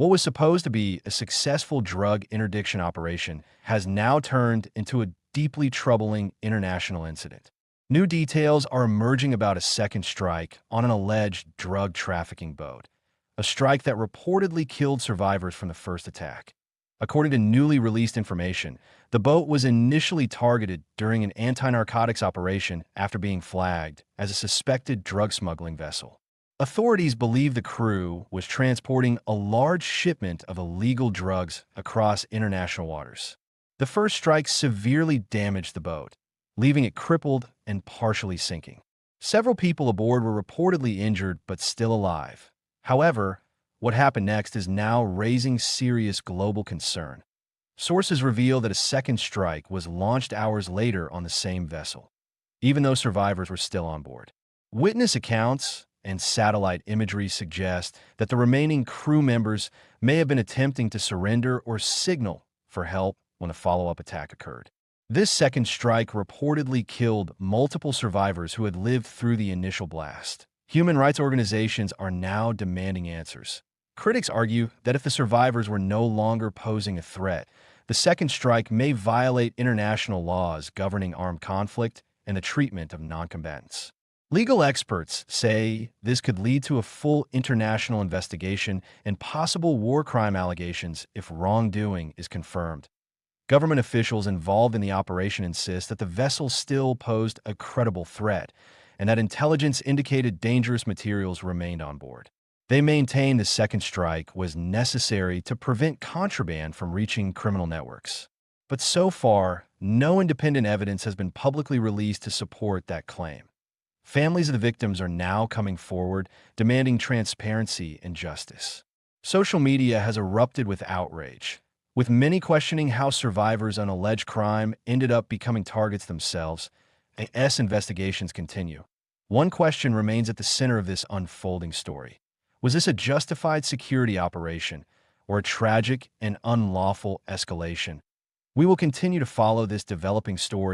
What was supposed to be a successful drug interdiction operation has now turned into a deeply troubling international incident. New details are emerging about a second strike on an alleged drug trafficking boat, a strike that reportedly killed survivors from the first attack. According to newly released information, the boat was initially targeted during an anti-narcotics operation after being flagged as a suspected drug smuggling vessel. Authorities believe the crew was transporting a large shipment of illegal drugs across international waters. The first strike severely damaged the boat, leaving it crippled and partially sinking. Several people aboard were reportedly injured but still alive. However, what happened next is now raising serious global concern. Sources reveal that a second strike was launched hours later on the same vessel, even though survivors were still on board. Witness accounts and satellite imagery suggest that the remaining crew members may have been attempting to surrender or signal for help when a follow-up attack occurred. This second strike reportedly killed multiple survivors who had lived through the initial blast. Human rights organizations are now demanding answers. Critics argue that if the survivors were no longer posing a threat, the second strike may violate international laws governing armed conflict and the treatment of non-combatants. Legal experts say this could lead to a full international investigation and possible war crime allegations if wrongdoing is confirmed. Government officials involved in the operation insist that the vessel still posed a credible threat and that intelligence indicated dangerous materials remained on board. They maintain the second strike was necessary to prevent contraband from reaching criminal networks. But so far, no independent evidence has been publicly released to support that claim. Families of the victims are now coming forward, demanding transparency and justice. Social media has erupted with outrage, with many questioning how survivors on alleged crime ended up becoming targets themselves. As investigations continue, one question remains at the center of this unfolding story. Was this a justified security operation or a tragic and unlawful escalation? We will continue to follow this developing story